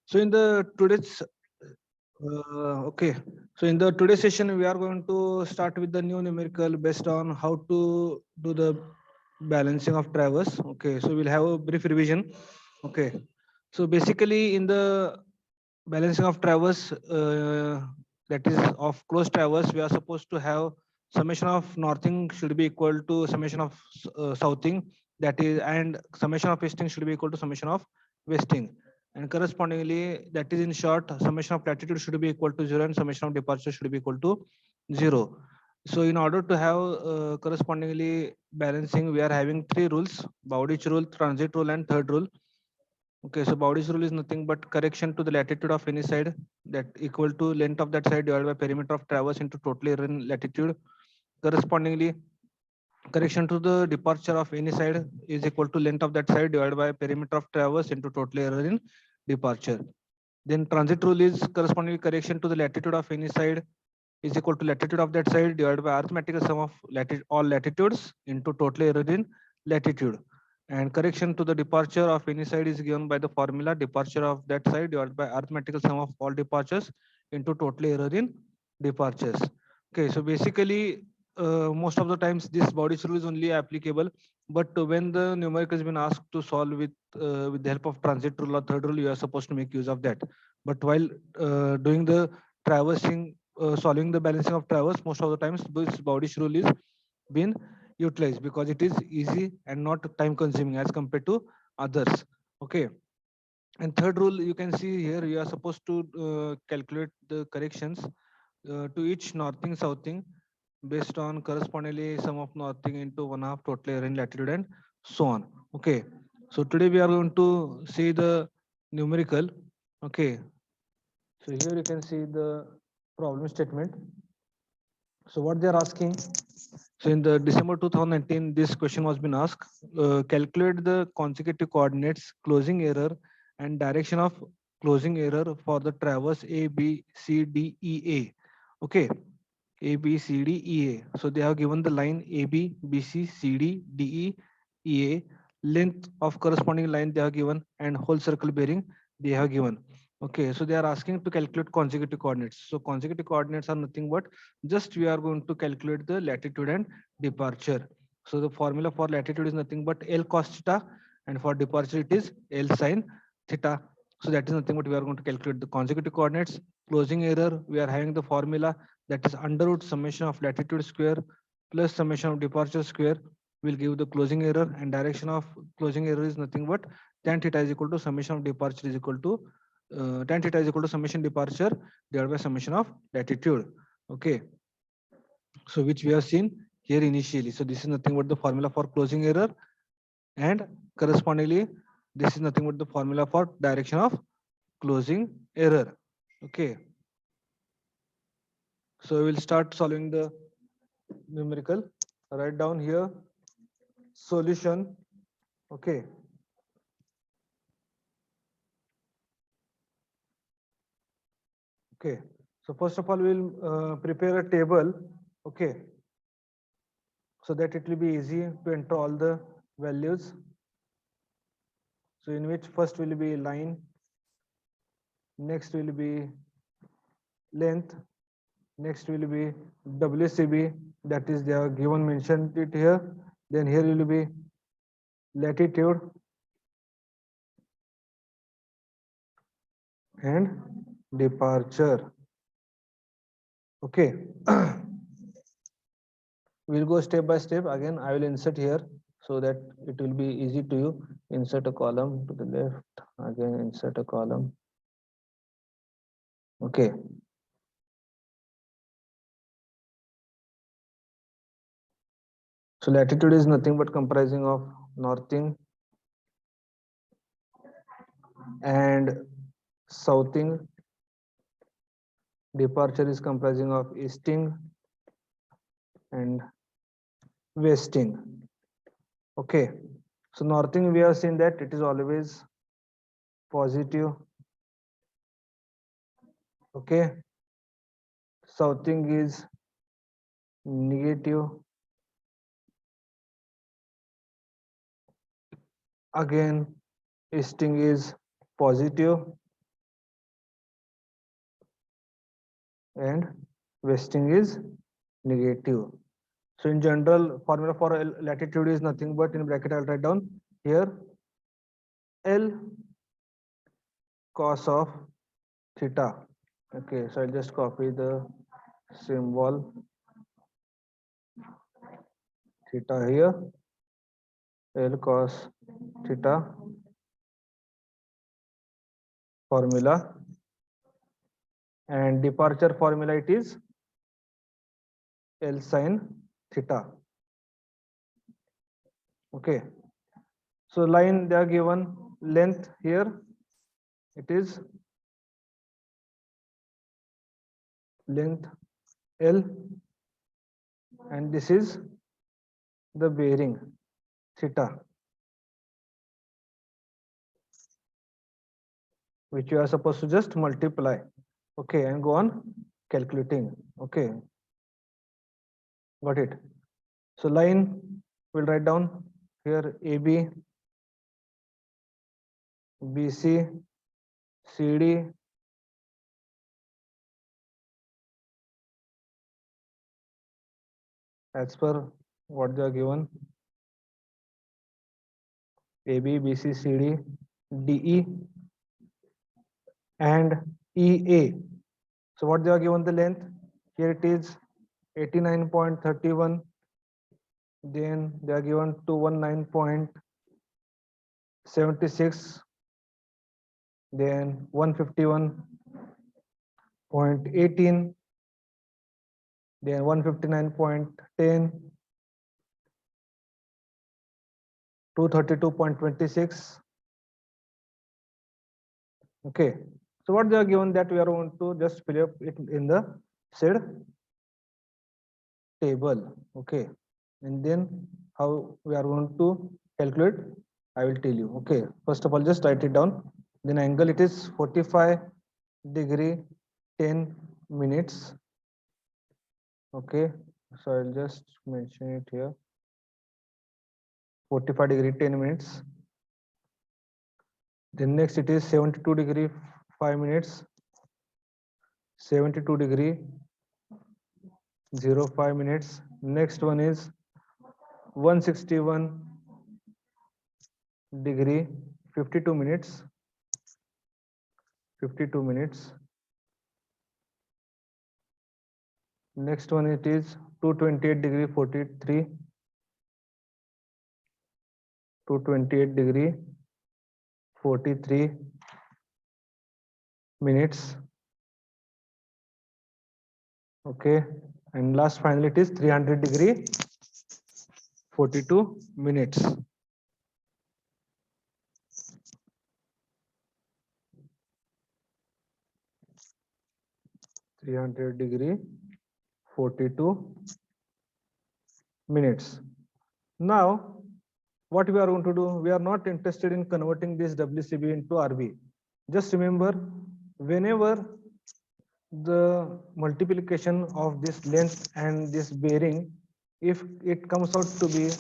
So in the today's okay, so in the today's session we are going to start with the new numerical based on how to do the balancing of traverse. Okay, so we'll have a brief revision. Okay, so basically in the balancing of traverse, that is of closed traverse, we are supposed to have summation of northing should be equal to summation of southing, that is, and summation of easting should be equal to summation of westing, and correspondingly, that is in short, summation of latitude should be equal to 0 and summation of departure should be equal to 0. So in order to have correspondingly balancing, we are having three rules: Bowditch rule, transit rule, and third rule. Okay, so Bowditch rule is nothing but correction to the latitude of any side, that equal to length of that side divided by perimeter of traverse into total error in latitude. Correspondingly, correction to the departure of any side is equal to length of that side divided by perimeter of traverse into total error in departure. Then transit rule is corresponding correction to the latitude of any side is equal to latitude of that side divided by arithmetical sum of all latitudes into total error in latitude. And correction to the departure of any side is given by the formula departure of that side divided by arithmetical sum of all departures into total error in departures. Okay, so basically, most of the times this Bowditch rule is only applicable, but when the numeric has been asked to solve with the help of transit rule or third rule, you are supposed to make use of that. But while doing the traversing, solving the balancing of traverse, most of the times this Bowditch rule is been utilized because it is easy and not time consuming as compared to others. Okay, and third rule, you can see here, you are supposed to calculate the corrections to each northing southing based on correspondingly sum of northing into 1/2 total error in latitude and so on. Okay, so today we are going to see the numerical. Okay, so here you can see the problem statement. So what they are asking, so in the December 2019, this question was been asked, calculate the consecutive coordinates, closing error and direction of closing error for the traverse A, B, C, D, E, A. Okay, A, B, C, D, E, A. So they have given the line A, B, B, C, C, D, D, E, E, A. Length of corresponding line they have given and whole circle bearing they have given. Okay, so they are asking to calculate consecutive coordinates. So consecutive coordinates are nothing but just we are going to calculate the latitude and departure. So the formula for latitude is nothing but L cos theta, and for departure it is L sin theta. So that is nothing but we are going to calculate the consecutive coordinates. Closing error, we are having the formula that is under root summation of latitude square plus summation of departure square will give the closing error, and direction of closing error is nothing but tan theta is equal to summation of departure is equal to tan theta is equal to summation departure divided by summation of latitude. Okay, so which we have seen here initially. So this is nothing but the formula for closing error, and correspondingly this is nothing but the formula for direction of closing error. Okay, so we will start solving the numerical. Write down here solution. Okay, okay, so first of all we will prepare a table. Okay, so that it will be easy to enter all the values. So in which first will be line, next will be length, next will be WCB, that is they are given mentioned it here. Then here will be latitude and departure. Okay, we'll go step by step. Again, I will insert here so that it will be easy to you. Insert a column to the left, again insert a column. Okay, so latitude is nothing but comprising of northing and southing. Departure is comprising of easting and westing. Okay, so northing we have seen that it is always positive. Okay, southing is negative. Again, easting is positive. and wasting is negative. So in general, formula for latitude is nothing but in bracket I'll write down here L cos of theta. Okay, so I'll just copy the symbol theta here, L cos theta formula, and departure formula it is L sin theta. Okay, so line they are given length here, it is length L, and this is the bearing theta, which you are supposed to just multiply. Okay, and go on calculating. Okay, got it. So line we'll write down here AB, BC, CD, as per what they are given, AB, BC, CD, DE, and EA. So what they are given the length here, it is 89.31, then they are given 219.76, then 151.18, then 159.10, 232.26. Okay, so what they are given that we are going to just fill up it in the said table. Okay, and then how we are going to calculate, I will tell you. Okay, first of all just write it down. Then angle it is 45 degree 10 minutes. Okay, so I'll just mention it here, 45 degree 10 minutes. Then next it is 72 degree 5 minutes, 72 degree 05 minutes. Next one is 161 degree 52 minutes, 52 minutes. Next one it is 228 degree 43, 228 degree 43 minutes. Okay, and last finally it is 300 degree 42 minutes. (300 42 minutes). Now, what we are going to do? We are not interested in converting this WCB into RB. Just remember, whenever the multiplication of this length and this bearing, if it comes out to be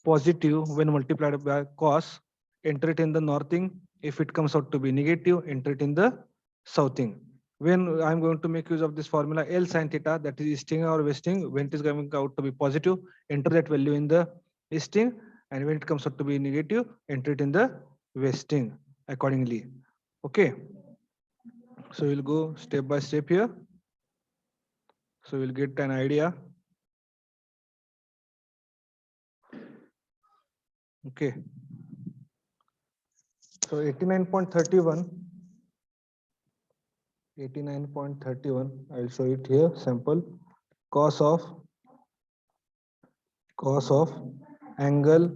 positive when multiplied by cos, enter it in the northing. If it comes out to be negative, enter it in the southing. When I'm going to make use of this formula L sin theta, that is easting or westing, when it is coming out to be positive, enter that value in the easting, and when it comes out to be negative, enter it in the westing accordingly. Okay. So we'll go step by step here. So we'll get an idea. Okay. So 89.31. 89.31. I'll show it here. Sample. Cos of angle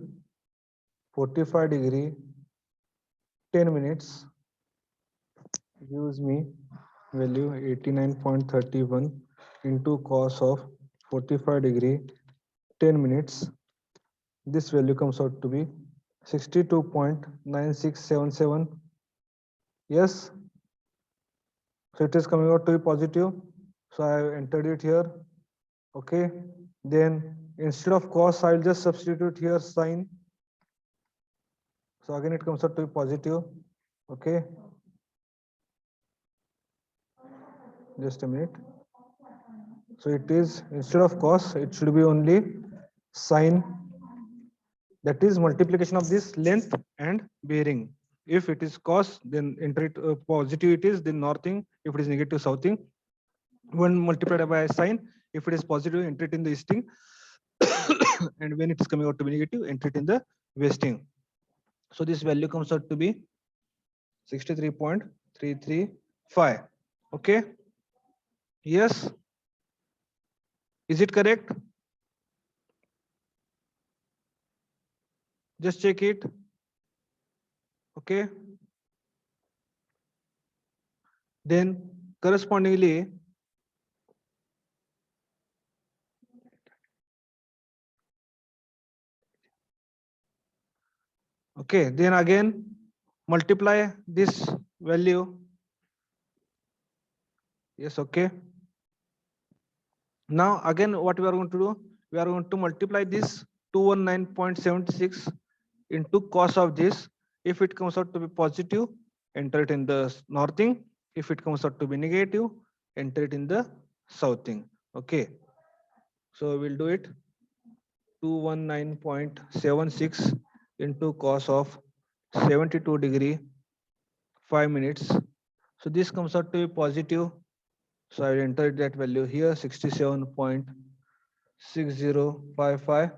45 degree 10 minutes gives me value 89.31 into cos of 45 degree 10 minutes. This value comes out to be 62.9677. Yes, so it is coming out to be positive, so I entered it here. Okay, then instead of cos I'll just substitute here sine, so again it comes out to be positive. Okay, just a minute. So it is, instead of cos, it should be only sine, that is multiplication of this length and bearing. If it is cos, then enter it positive it is, then northing. If it is negative, southing. When multiplied by sine, if it is positive, enter it in the easting. And when it is coming out to be negative, enter it in the westing. So this value comes out to be 63.335. Okay. Yes. Is it correct? Just check it. Okay. Then correspondingly, okay, then again multiply this value. Yes, okay. Now again what we are going to do, we are going to multiply this 219.76 into cos of this. If it comes out to be positive, enter it in the northing. If it comes out to be negative, enter it in the southing. Okay, so we'll do it. 219.76 into cos of 72 degree 5 minutes. So this comes out to be positive. So I will enter that value here, 67.6055.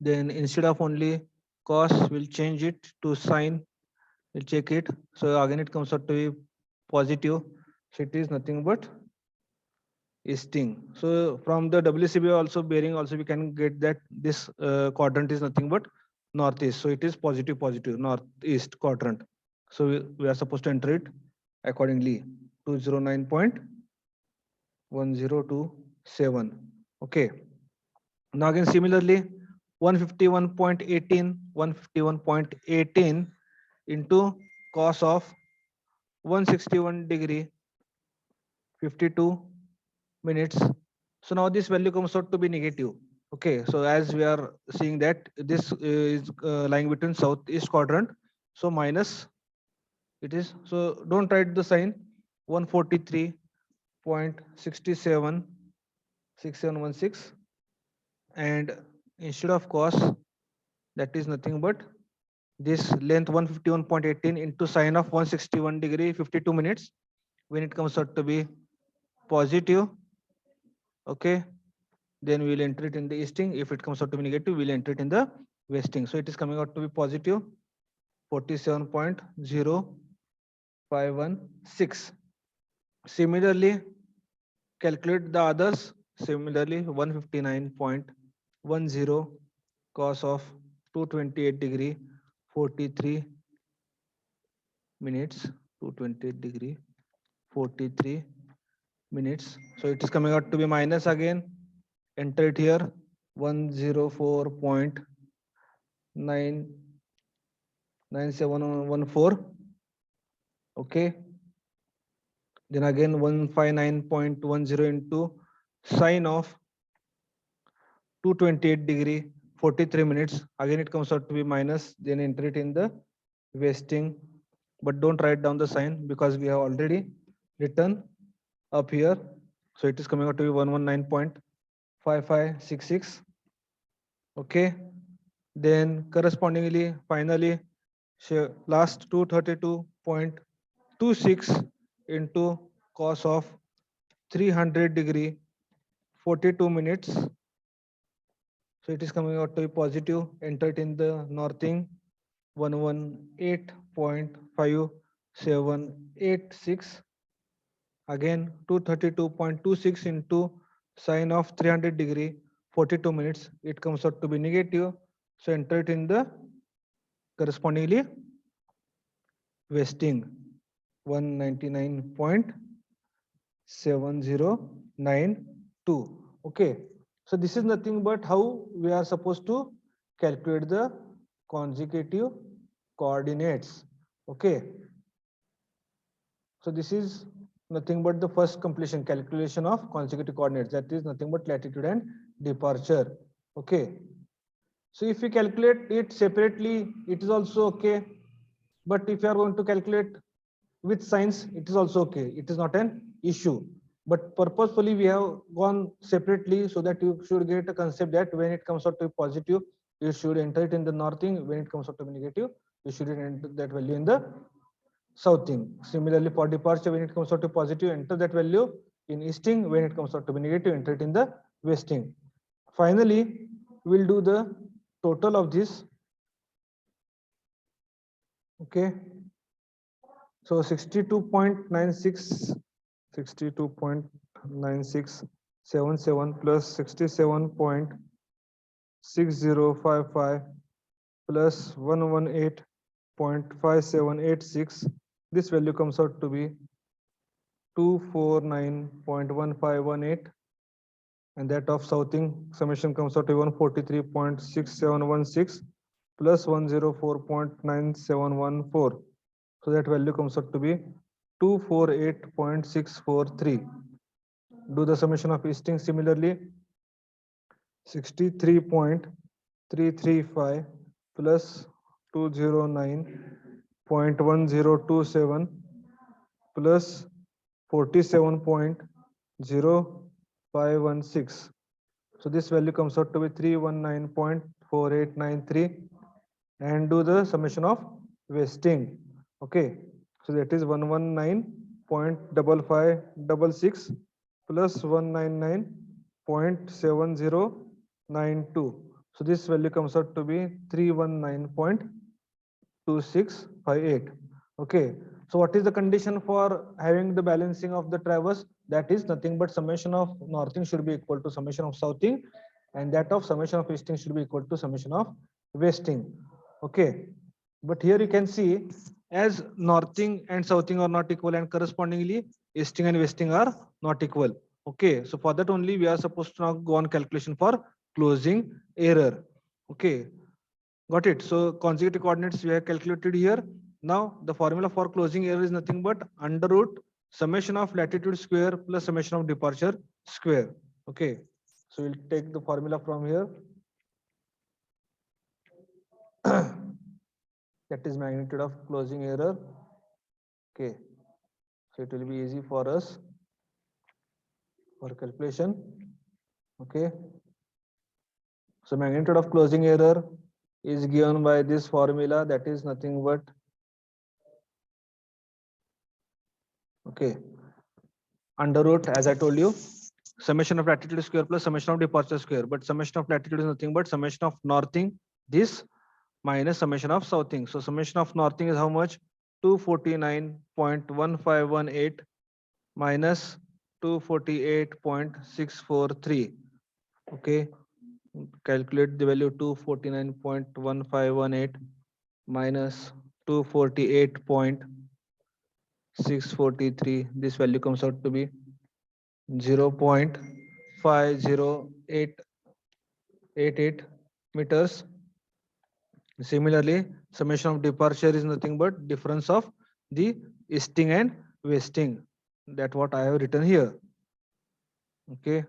Then instead of only cos, we'll change it to sine. We'll check it. So again it comes out to be positive. So it is nothing but easting. So from the WCB also bearing also we can get that this quadrant is nothing but northeast. So it is positive northeast quadrant. So we are supposed to enter it accordingly. 209.1027. Okay. Now again similarly 151.18 into cos of 161 degree 52 minutes. So now this value comes out to be negative. Okay, so as we are seeing that this is lying between southeast quadrant, so minus it is. So don't write the sign. 143.676716, and instead of cos, that is nothing but this length 151.18 into sine of 161 degree 52 minutes. When it comes out to be positive, okay, then we will enter it in the easting. If it comes out to be negative, we'll enter it in the westing. So it is coming out to be positive 47.0516. Similarly, calculate the others. Similarly, 159.10 cos of 228 degree 43 minutes, 228 degree 43 minutes. So it is coming out to be minus again. Enter it here, 104.99714. Okay. Then again 159.10 into sine of 228 degree 43 minutes. Again it comes out to be minus. Then enter it in the wasting, but don't write down the sign because we have already written up here. So it is coming out to be 119.5566. Okay. Then correspondingly, finally, last 232.26 into cos of 300 degree 42 minutes. So it is coming out to be positive. Enter it in the northing, 118.5786. Again 232.26 into sine of 300 degree 42 minutes. It comes out to be negative. So enter it in the correspondingly wasting, 199.7092. Okay, so this is nothing but how we are supposed to calculate the consecutive coordinates. Okay, so this is nothing but the first completion, calculation of consecutive coordinates, that is nothing but latitude and departure. Okay, so if we calculate it separately, it is also okay. But if you are going to calculate with signs, it is also okay. It is not an issue. But purposefully we have gone separately so that you should get a concept that when it comes out to be positive, you should enter it in the northing. When it comes out to be negative, you should enter that value in the southing. Similarly, for departure, when it comes out to positive, enter that value in easting. When it comes out to be negative, enter it in the westing. Finally, we'll do the total of this. Okay. So 62.9677 plus 67.6055 plus 118.5786. This value comes out to be 249.1518, and that of southing summation comes out to 143.6716 plus 104.9714. So that value comes out to be 248.643. Do the summation of easting similarly. 63.335 plus 209.1027 plus 47.0516. So this value comes out to be 319.4893, and do the summation of wasting. Okay, so that is 119.5566 plus 199.7092. So this value comes out to be 319.2658. Okay, so what is the condition for having the balancing of the traverse? That is nothing but summation of northing should be equal to summation of southing, and that of summation of easting should be equal to summation of westing. Okay, but here you can see as northing and southing are not equal, and correspondingly easting and westing are not equal. Okay, so for that only we are supposed to now go on calculation for closing error. Okay, got it. So consecutive coordinates we have calculated here. Now the formula for closing error is nothing but under root summation of latitude square plus summation of departure square. Okay, so we'll take the formula from here. That is magnitude of closing error. Okay, so it will be easy for us for calculation. Okay, so magnitude of closing error is given by this formula, that is nothing but, okay, under root, as I told you, summation of latitude square plus summation of departure square. But summation of latitude is nothing but summation of northing, this minus summation of southing. So summation of northing is how much? 249.1518 minus 248.643. Okay, calculate the value 249.1518 minus 248.643. This value comes out to be 0.50888 meters. Similarly, summation of departure is nothing but difference of the easting and westing. That what I have written here. Okay.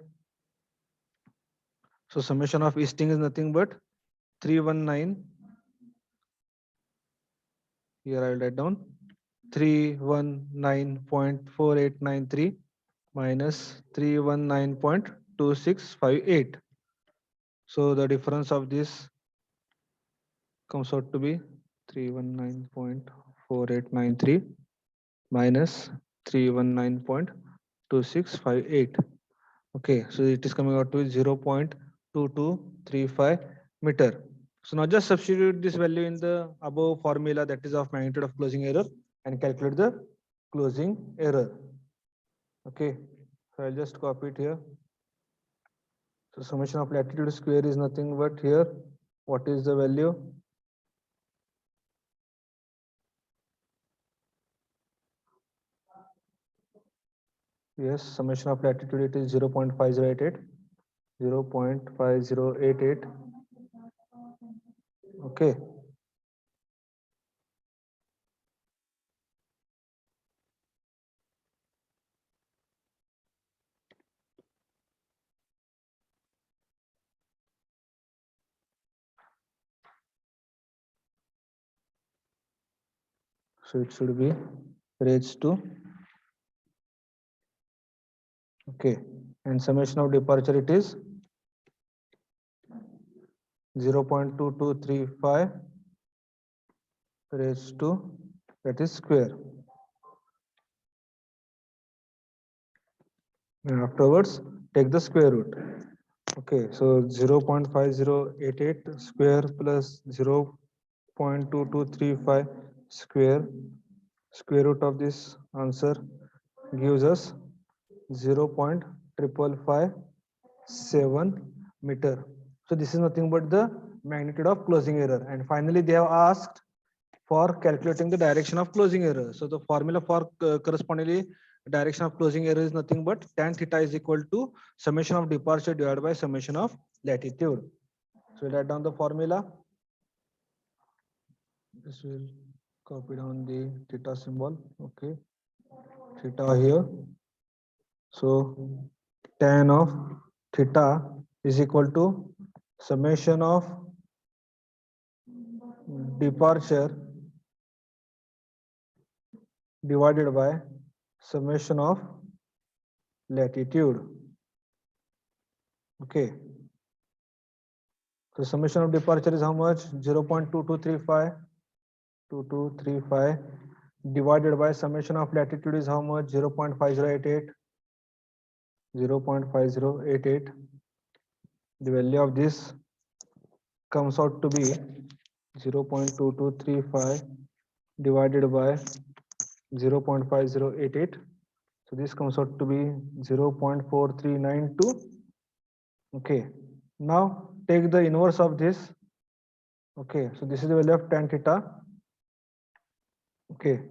So summation of easting is nothing but 319. Here I will write down 319.4893 minus 319.2658. So the difference of this comes out to be 319.4893 minus 319.2658. Okay, so it is coming out to 0.2235 meter. So now just substitute this value in the above formula, that is of magnitude of closing error, and calculate the closing error. Okay, so I'll just copy it here. So summation of latitude square is nothing but here. What is the value? Yes, summation of latitude it is 0.5088. 0.5088. Okay. So it should be raised to Okay, and summation of departure it is 0.2235 raised to, that is square. And afterwards, take the square root. Okay, so 0.5088 square plus 0.2235 square root of this answer gives us 0.5557 meter. So this is nothing but the magnitude of closing error. And finally, they have asked for calculating the direction of closing error. So the formula for correspondingly direction of closing error is nothing but tan theta is equal to summation of departure divided by summation of latitude. So we'll write down the formula. This will copy down the theta symbol. Okay, theta here. So tan of theta is equal to summation of departure divided by summation of latitude. Okay. So summation of departure is how much? 0.2235 divided by summation of latitude is how much? 0.5088. The value of this comes out to be 0.2235 divided by 0.5088. So this comes out to be 0.4392. Okay. Now take the inverse of this. Okay. So this is the value of tan theta. Okay.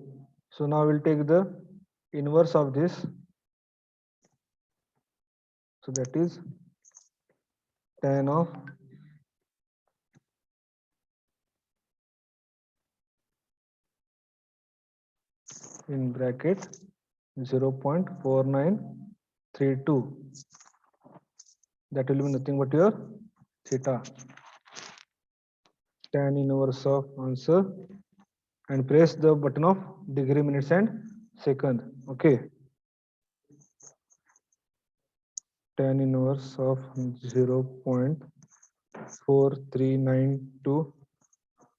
So now we'll take the inverse of this. So that is tan of in bracket 0.4932. That will be nothing but your theta. Tan inverse of answer and press the button of degree, minutes and second. Okay. Tan inverse of 0.4392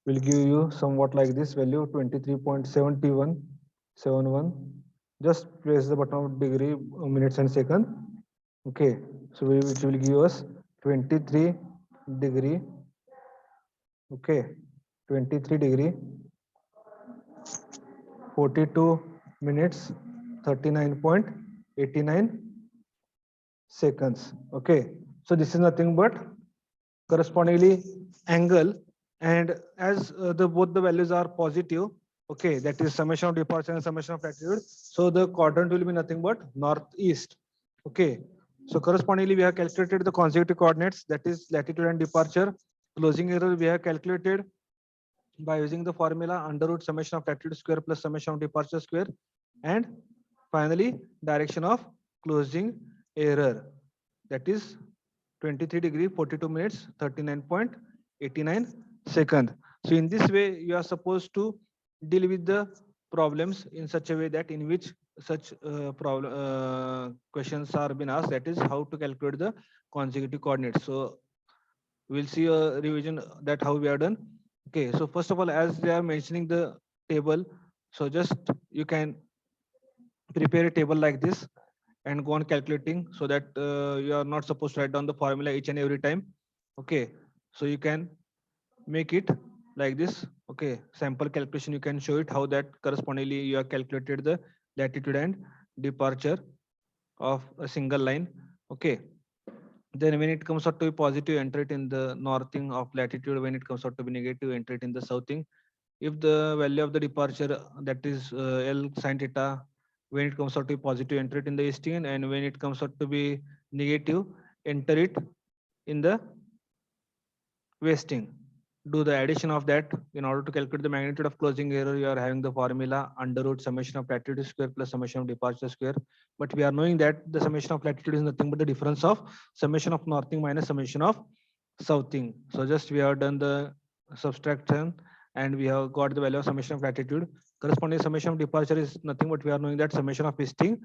will give you somewhat like this value 23.7171. Just press the button of degree, minutes and second. Okay, so which will give us 23 degree. Okay, 23 degree 42 minutes 39.89 seconds. Okay, so this is nothing but correspondingly angle, and as the both the values are positive, okay, that is summation of departure and summation of latitude, so the quadrant will be nothing but northeast. Okay, so correspondingly we have calculated the consecutive coordinates, that is latitude and departure. Closing error we have calculated by using the formula under root summation of latitude square plus summation of departure square, and finally direction of closing error, that is 23 degree 42 minutes 39.89 second. So in this way you are supposed to deal with the problems in such a way that in which such problem questions are been asked, that is how to calculate the consecutive coordinates. So we'll see a revision that how we are done. Okay, so first of all, as they are mentioning the table, so just you can prepare a table like this and go on calculating, so that you are not supposed to write down the formula each and every time. Okay, so you can make it like this. Okay, sample calculation you can show it how that correspondingly you have calculated the latitude and departure of a single line. Okay, then when it comes out to be positive, enter it in the northing of latitude. When it comes out to be negative, enter it in the southing. If the value of the departure, that is L sin theta, when it comes out to be positive, enter it in the easting, and when it comes out to be negative, enter it in the wasting. Do the addition of that. In order to calculate the magnitude of closing error, you are having the formula under root summation of latitude square plus summation of departure square. But we are knowing that the summation of latitude is nothing but the difference of summation of northing minus summation of southing. So just we have done the subtraction and we have got the value of summation of latitude. Corresponding summation of departure is nothing but we are knowing that summation of easting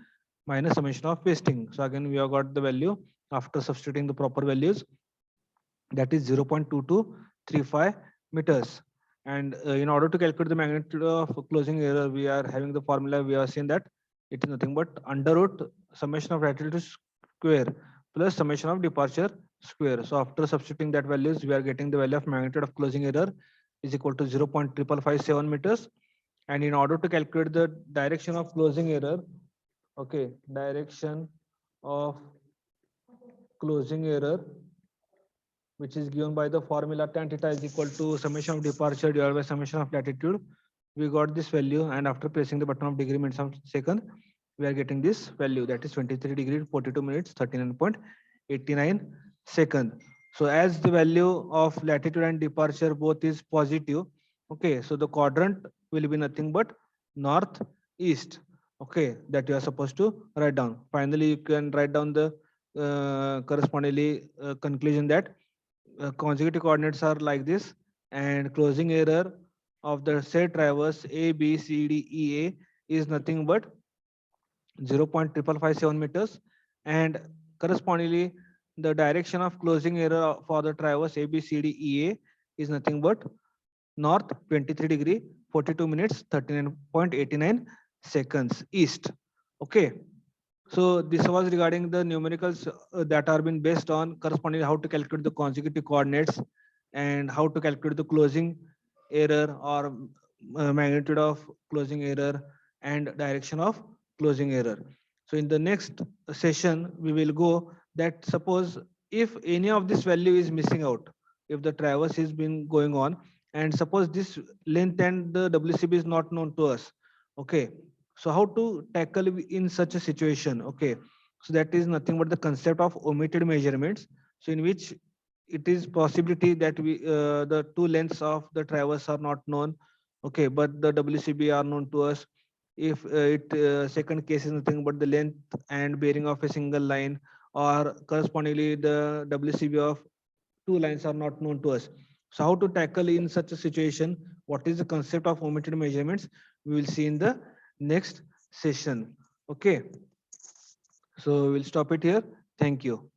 minus summation of pasting. So again, we have got the value after substituting the proper values, that is 0.2235 meters. And in order to calculate the magnitude of closing error, we are having the formula. We are saying that it is nothing but under root summation of latitude square plus summation of departure square. So after substituting that values, we are getting the value of magnitude of closing error is equal to 0.557 meters. And in order to calculate the direction of closing error, okay, direction of closing error, which is given by the formula tan theta is equal to summation of departure divided by summation of latitude. We got this value, and after pressing the button of degree minutes of second, we are getting this value, that is 23 degree 42 minutes 39.89 second. So as the value of latitude and departure both is positive, okay, so the quadrant will be nothing but north east, okay, that you are supposed to write down. Finally, you can write down the correspondingly conclusion that consecutive coordinates are like this, and closing error of the said traverse A, B, C, D, E, A is nothing but 0.557 meters, and correspondingly the direction of closing error for the traverse A, B, C, D, E, A is nothing but north 23 degree 42 minutes 39.89 seconds east. Okay, so this was regarding the numericals that are been based on corresponding how to calculate the consecutive coordinates and how to calculate the closing error or magnitude of closing error and direction of closing error. So in the next session, we will go that suppose if any of this value is missing out, if the traverse is been going on, and suppose this length and the WCB is not known to us. Okay, so how to tackle in such a situation? Okay, so that is nothing but the concept of omitted measurements. So in which it is possibility that the two lengths of the traverse are not known, okay, but the WCB are known to us. If it second case is nothing but the length and bearing of a single line, or correspondingly the WCB of two lines are not known to us. So how to tackle in such a situation? What is the concept of omitted measurements? We will see in the next session. Okay, so we'll stop it here. Thank you.